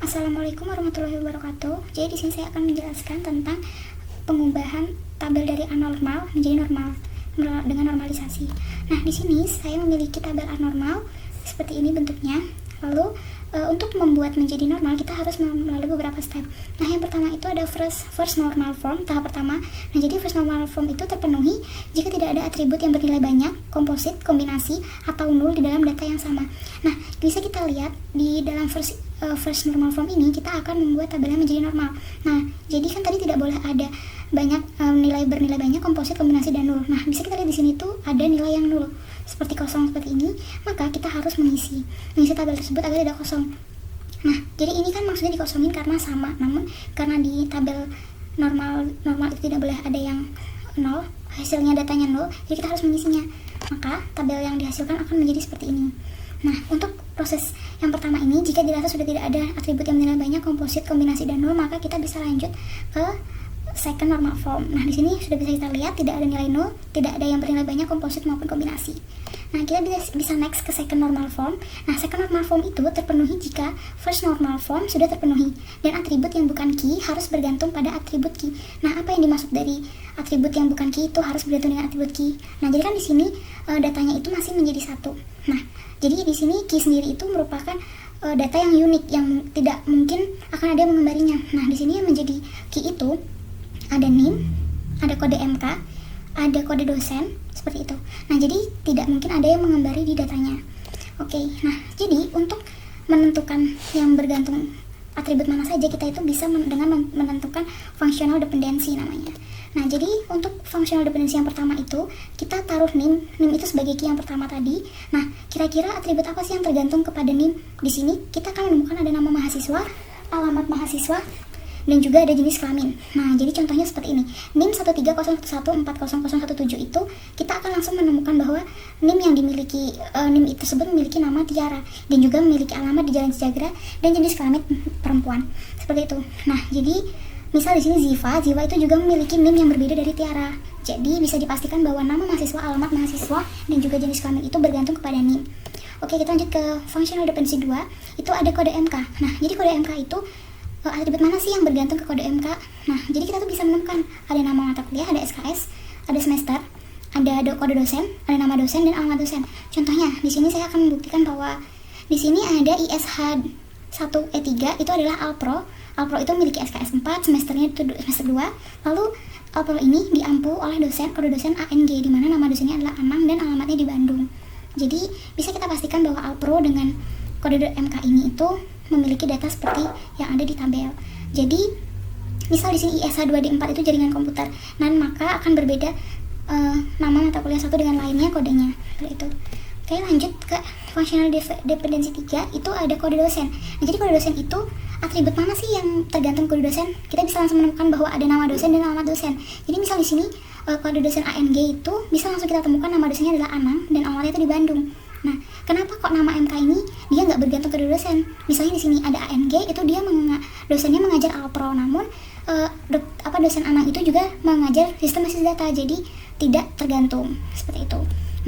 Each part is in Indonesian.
Assalamualaikum warahmatullahi wabarakatuh. Jadi di sini saya akan menjelaskan tentang pengubahan tabel dari anormal menjadi normal dengan normalisasi. Nah, di sini saya memiliki tabel anormal seperti ini bentuknya. Lalu untuk membuat menjadi normal kita harus melalui beberapa step. Nah, yang pertama itu ada first normal form, tahap pertama. Nah, jadi first normal form itu terpenuhi jika tidak ada atribut yang bernilai banyak, komposit, kombinasi, atau nul di dalam data yang sama. Nah, bisa kita lihat di dalam first normal form ini kita akan membuat tabelnya menjadi normal. Nah, jadi kan tadi tidak boleh ada banyak nilai bernilai banyak, komposit, kombinasi, dan nul. Nah, bisa kita lihat di sini tuh ada nilai yang nul seperti kosong seperti ini, maka kita harus mengisi tabel tersebut agar tidak kosong. Nah, jadi ini kan maksudnya dikosongin karena sama, namun karena di tabel normal itu tidak boleh ada yang nol, hasilnya datanya nol, jadi kita harus mengisinya. Maka tabel yang dihasilkan akan menjadi seperti ini. Nah, untuk proses yang pertama ini, jika dirasa sudah tidak ada atribut yang bernilai banyak, komposit, kombinasi, dan nol, maka kita bisa lanjut ke second normal form. Nah, di sini sudah bisa kita lihat tidak ada nilai nol, tidak ada yang bernilai banyak, komposit maupun kombinasi. Nah, kita bisa next ke second normal form. Nah, second normal form itu terpenuhi jika first normal form sudah terpenuhi dan atribut yang bukan key harus bergantung pada atribut key. Nah, apa yang dimaksud dari atribut yang bukan key itu harus bergantung dengan atribut key? Nah, jadi kan di sini datanya itu masih menjadi satu. Nah, jadi di sini key sendiri itu merupakan data yang unik yang tidak mungkin akan ada yang mengembarinya. Nah, di sini yang menjadi key itu ada NIM, ada kode MK, ada kode dosen, seperti itu. Nah, jadi tidak mungkin ada yang mengembari di datanya. Oke, nah, jadi untuk menentukan yang bergantung atribut mana saja, kita itu bisa dengan menentukan functional dependency namanya. Nah, jadi untuk functional dependency yang pertama itu, kita taruh NIM itu sebagai key yang pertama tadi. Nah, kira-kira atribut apa sih yang tergantung kepada NIM? Di sini kita akan menemukan ada nama mahasiswa, alamat mahasiswa, dan juga ada jenis kelamin. Nah, jadi contohnya seperti ini. NIM 13011400017 itu kita akan langsung menemukan bahwa NIM yang dimiliki NIM itu tersebut memiliki nama Tiara dan juga memiliki alamat di Jalan Sejahtera dan jenis kelamin perempuan. Seperti itu. Nah, jadi misal di sini Ziva itu juga memiliki NIM yang berbeda dari Tiara. Jadi bisa dipastikan bahwa nama mahasiswa, alamat mahasiswa, dan juga jenis kelamin itu bergantung kepada NIM. Oke, kita lanjut ke functional dependency 2. Itu ada kode MK. Nah, jadi kode MK itu atribut mana sih yang bergantung ke kode MK? Nah, jadi kita tuh bisa menemukan ada nama mata kuliah, ada SKS, ada semester, ada kode dosen, ada nama dosen, dan alamat dosen. Contohnya, di sini saya akan membuktikan bahwa di sini ada ISH 1E3 itu adalah Alpro. Alpro itu memiliki SKS 4, semesternya itu semester 2. Lalu Alpro ini diampu oleh dosen, kode dosen ANG, di mana nama dosennya adalah Anang dan alamatnya di Bandung. Jadi bisa kita pastikan bahwa Alpro dengan kode MK ini itu memiliki data seperti yang ada di tabel. Jadi misal di sini ISH 2D4 itu jaringan komputer, dan maka akan berbeda nama mata kuliah satu dengan lainnya kodenya. Seperti itu. Oke, lanjut ke functional dependency 3, itu ada kode dosen. Nah, jadi kode dosen itu atribut mana sih yang tergantung kode dosen? Kita bisa langsung menemukan bahwa ada nama dosen dan alamat dosen. Jadi misal di sini kode dosen ANG itu bisa langsung kita temukan nama dosennya adalah Anang dan alamatnya itu di Bandung. Nah, kenapa kok nama MK ini dia nggak bergantung ke dosen? Misalnya di sini ada ANG, itu dia dosennya mengajar Alpro, namun dosen Anang itu juga mengajar sistem basis data, jadi tidak tergantung seperti itu.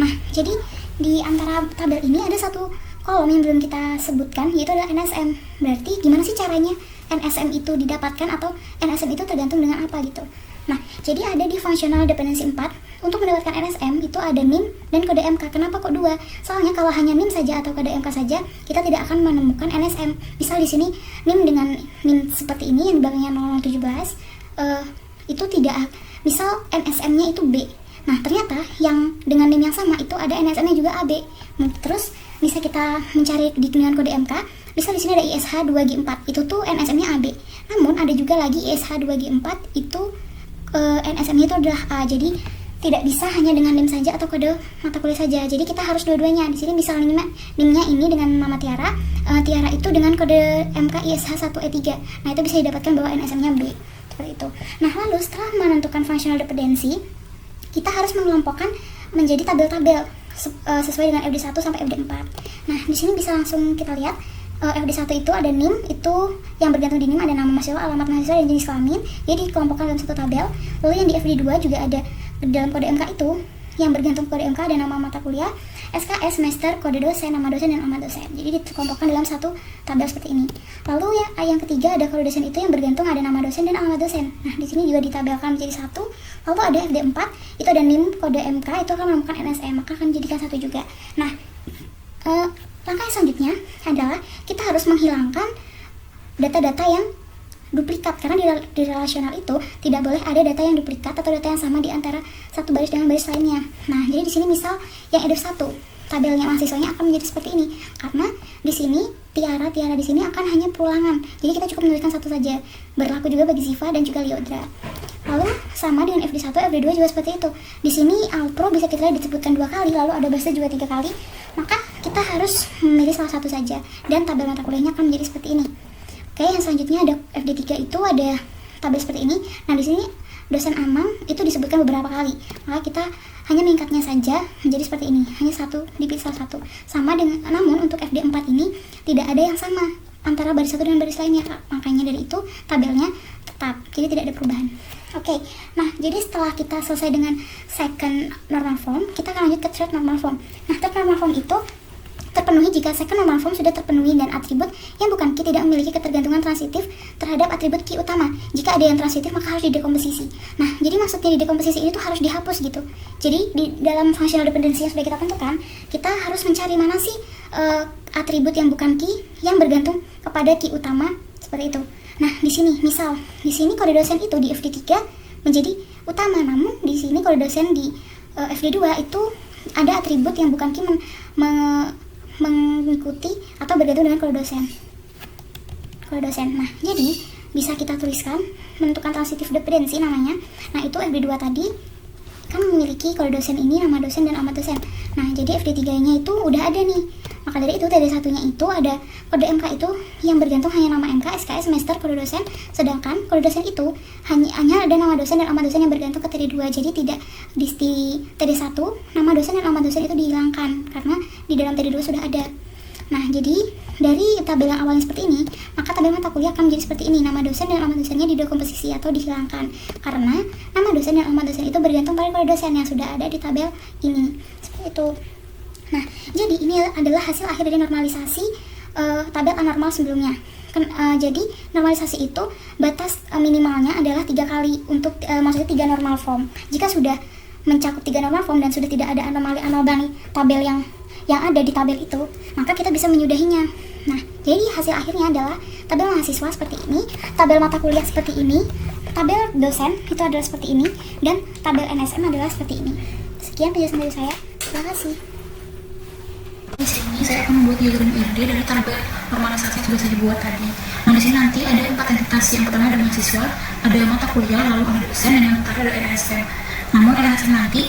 Nah, jadi di antara tabel ini ada satu kolom yang belum kita sebutkan, yaitu adalah NSM. Berarti gimana sih caranya NSM itu didapatkan atau NSM itu tergantung dengan apa gitu? Nah, jadi ada di functional dependency 4, untuk mendapatkan NSM itu ada NIM dan kode MK. Kenapa kok 2? Soalnya kalau hanya NIM saja atau kode MK saja, kita tidak akan menemukan NSM. Misal di sini NIM dengan NIM seperti ini yang di belakangnya 0017, itu tidak. Misal NSM-nya itu B. Nah, ternyata yang dengan NIM yang sama itu ada NSM-nya juga AB. Nah, terus bisa kita mencari dengan kode MK. Misal di sini ada ISH 2G4, itu tuh NSM-nya AB. Namun ada juga lagi ISH 2G4 itu NSM-nya itu adalah A. Jadi tidak bisa hanya dengan NIM saja atau kode mata kuliah saja. Jadi kita harus dua-duanya. Di sini misalnya NIM-nya ini dengan nama Tiara, Tiara itu dengan kode MK ISH 1E3. Nah, itu bisa didapatkan bahwa NSM-nya B. Seperti itu. Nah, lalu setelah menentukan functional dependency, kita harus mengelompokkan menjadi tabel-tabel sesuai dengan FD1 sampai FD4. Nah, di sini bisa langsung kita lihat FD1 itu ada NIM, itu yang bergantung di NIM ada nama mahasiswa, alamat mahasiswa, dan jenis kelamin. Jadi dikelompokkan dalam satu tabel. Lalu yang di FD2 juga ada dalam kode MK itu yang bergantung kode MK ada nama mata kuliah, SKS, semester, kode dosen, nama dosen, dan alamat dosen. Jadi dikelompokkan dalam satu tabel seperti ini. Lalu yang ketiga ada kode dosen itu yang bergantung ada nama dosen dan alamat dosen. Nah, di sini juga ditabelkan menjadi satu. Lalu ada FD4, itu ada NIM, kode MK, itu akan menemukan NSM, maka akan dijadikan satu juga. Nah, langkah selanjutnya adalah kita harus menghilangkan data-data yang duplikat, karena di relasional itu tidak boleh ada data yang duplikat atau data yang sama di antara satu baris dengan baris lainnya. Nah, jadi di sini misal yang edif 1, tabelnya mahasiswanya akan menjadi seperti ini, karena di sini Tiara di sini akan hanya perulangan. Jadi kita cukup menuliskan satu saja. Berlaku juga bagi Ziva dan juga Liodra. Lalu sama dengan FD1, FD2 juga seperti itu. Di sini Alpro bisa kita lihat disebutkan 2 kali, lalu ada bahasa juga 3 kali. Maka kita harus memilih salah satu saja dan tabel mata kuliahnya akan menjadi seperti ini. Oke, yang selanjutnya ada FD3 itu ada tabel seperti ini. Nah, di sini dosen Amang itu disebutkan beberapa kali. Maka kita hanya meningkatnya saja menjadi seperti ini. Hanya satu, dipilih salah satu. Sama dengan, namun untuk FD4 ini tidak ada yang sama antara baris satu dengan baris lainnya. Makanya dari itu tabelnya tetap. Jadi tidak ada perubahan. Oke, nah jadi setelah kita selesai dengan second normal form, kita akan lanjut ke third normal form. Nah, third normal form itu terpenuhi jika second normal form sudah terpenuhi dan atribut yang bukan key tidak memiliki ketergantungan transitif terhadap atribut key utama. Jika ada yang transitif maka harus didekomposisi. Nah, jadi maksudnya didekomposisi ini tuh harus dihapus gitu. Jadi di dalam functional dependency yang sudah kita tentukan, kita harus mencari mana sih atribut yang bukan key yang bergantung kepada key utama seperti itu. Nah, di sini misal di sini kode dosen itu di FD3 menjadi utama, namun di sini kode dosen di FD2 itu ada atribut yang bukan key mengikuti atau bergantung dengan kode dosen. Nah, jadi bisa kita tuliskan menentukan transitive dependency namanya. Nah, itu FD2 tadi kan memiliki kode dosen ini, nama dosen dan alamat dosen. Nah, jadi FD3-nya itu udah ada nih. Maka dari itu TD1-nya itu ada kode MK itu yang bergantung hanya nama MK, SKS, semester, kode dosen. Sedangkan kode dosen itu hanya ada nama dosen dan alamat dosen yang bergantung ke TD2. Jadi tidak di TD1 nama dosen dan alamat dosen itu dihilangkan karena di dalam TD2 sudah ada. Nah, jadi dari tabel yang awalnya seperti ini, maka tabel mata kuliah akan menjadi seperti ini. Nama dosen dan alamat dosennya didekomposisi atau dihilangkan karena nama dosen dan alamat dosen itu bergantung pada kode dosen yang sudah ada di tabel ini. Seperti itu. Nah, jadi ini adalah hasil akhir dari normalisasi tabel anormal sebelumnya. Jadi normalisasi itu batas minimalnya adalah 3 kali untuk maksudnya 3 normal form. Jika sudah mencakup 3 normal form dan sudah tidak ada anomali tabel yang ada di tabel itu, maka kita bisa menyudahinya. Nah, jadi hasil akhirnya adalah tabel mahasiswa seperti ini, tabel mata kuliah seperti ini, tabel dosen itu adalah seperti ini, dan tabel NSM adalah seperti ini. Sekian penjelasan dari saya. Terima kasih. Di sini saya akan membuat diagram IRD dari tabel normalisasi yang sudah saya buat tadi. Nah, di sini nanti ada 4 entitas. Yang pertama ada mahasiswa, ada mata kuliah, lalu ada dosen, dan yang terakhir ada NSM. Namun NSM nanti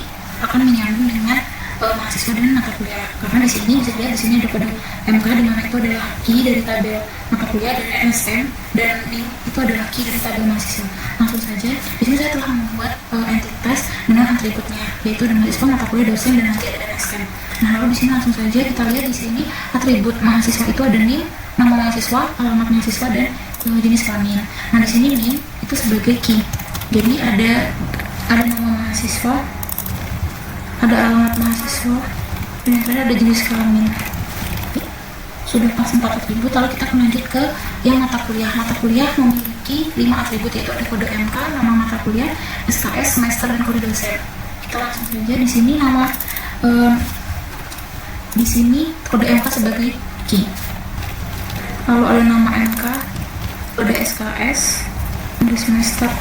akan menyambung dengan mahasiswa dan mata kuliah. Karena di sini bisa dilihat di sini ada kode MK di mana itu adalah key dari tabel mata kuliah dari NSM dan itu adalah key dari tabel mahasiswa. Langsung saja, di sini saya telah membuat entitas dengan atributnya, yaitu ada mahasiswa, mata kuliah, dosen, dan nanti ada NSM. Nah, lalu di sini langsung saja kita lihat di sini atribut mahasiswa itu ada NIM, nama mahasiswa, alamat mahasiswa, dan jenis kelamin. Nah, di sini NIM itu sebagai key. Jadi ada nama mahasiswa, ada alamat mahasiswa, dan yang terakhir ada jenis kelamin. Sudah pas 4 atribut, lalu kita akan lanjut ke yang mata kuliah. Mata kuliah memiliki 5 atribut, yaitu ada kode MK, nama mata kuliah, SKS, semester, dan kode dosen. Kita langsung saja di sini nama di sini kode MK sebagai key. Lalu ada nama MK, kode SKS, kode semester,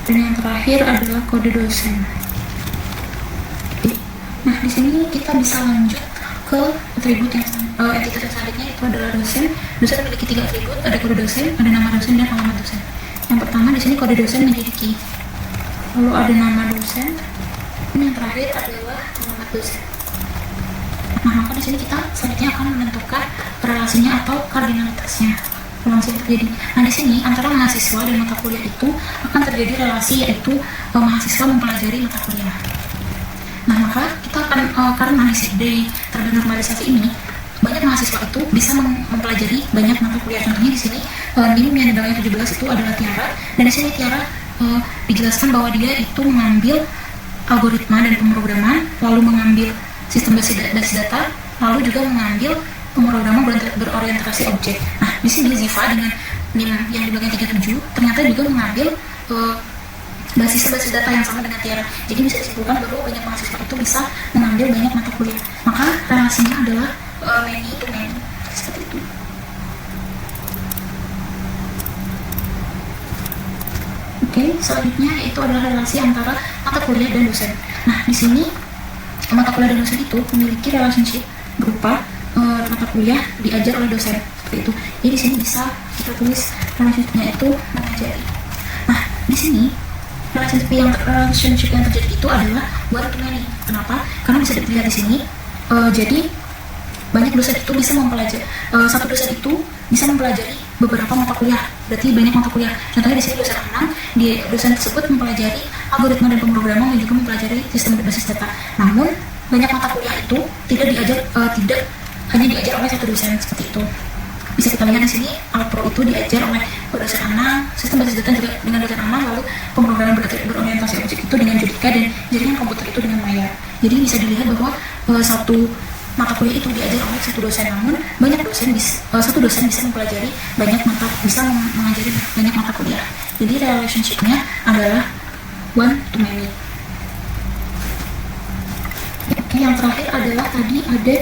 dan yang terakhir adalah kode dosen. Nah, di sini kita bisa lanjut ke atribut yang entitas yang selanjutnya, itu adalah dosen. Dosen memiliki 3 atribut, ada kode dosen, ada nama dosen, dan alamat dosen. Yang pertama di sini kode dosen menjadi key. Lalu ada nama dosen, dan yang terakhir adalah alamat dosen. Nah, maka di sini kita selanjutnya akan menentukan relasinya atau kardinalitasnya. Relasi yang terjadi. Nah, di sini antara mahasiswa dan mata kuliah itu akan terjadi relasi, yaitu mahasiswa mempelajari mata kuliah. Nah, maka kita akan karena dari tabel normalisasi ini banyak mahasiswa itu bisa mempelajari banyak mata kuliah. Contohnya di sini NIM yang di belakangnya 17 itu adalah Tiara, dan di sini Tiara dijelaskan bahwa dia itu mengambil algoritma dan pemrograman, lalu mengambil sistem basis data, lalu juga mengambil pemrograman berorientasi objek. Nah, di sini Ziva dengan NIM yang di bagian 37 ternyata juga mengambil basis data yang sama dengan Tiara. Jadi bisa disimpulkan bahwa banyak mahasiswa itu bisa mengambil banyak mata kuliah. Maka relasinya adalah many to many, seperti itu. Oke, selanjutnya itu adalah relasi antara mata kuliah dan dosen. Nah, di sini mata kuliah dan dosen itu memiliki relationship berupa mata kuliah diajar oleh dosen, seperti itu. Jadi di sini bisa kita tulis relationship-nya itu mengajari. Nah, di sini relationship yang terjadi itu adalah one to many. Kenapa? Karena bisa dilihat di sini. Jadi banyak dosen itu bisa mempelajari, satu dosen itu bisa mempelajari beberapa mata kuliah, berarti banyak mata kuliah. Contohnya di sini dosen 6, dosen tersebut mempelajari algoritma dan pemrograman dan juga mempelajari sistem berbasis data. Namun banyak mata kuliah itu tidak hanya diajar oleh satu dosen, seperti itu. Bisa kita lihat di sini, Alpro itu diajar oleh dosen 6, sistem basis data juga dengan dosen 6, lalu pemrograman berorientasi objek itu dengan Judika, dan jaringan komputer itu dengan Maya. Jadi bisa dilihat bahwa satu mata kuliah itu diajar oleh satu dosen, namun satu dosen bisa mempelajari bisa mengajari banyak mata kuliah. Jadi relationship-nya adalah one to many. Oke, yang terakhir adalah tadi ada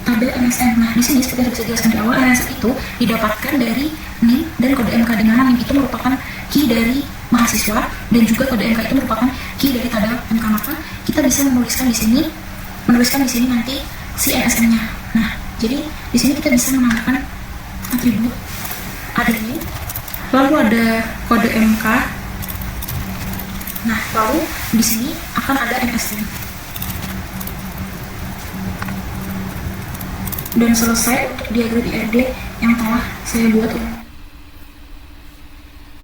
tabel MSN. Nah, di sini seperti yang bisa dijelaskan di awal, MSN itu didapatkan dari NIM dan kode MK, di mana NIM itu merupakan key dari mahasiswa dan juga kode MK itu merupakan key dari tabel MK. Maka kita bisa menuliskan di sini nanti si MSN-nya. Nah, jadi di sini kita bisa menambahkan atribut ada NIM, lalu ada kode MK. Nah, lalu di sini akan ada MSN. Dan selesai untuk diagram IRD yang telah saya buat ini.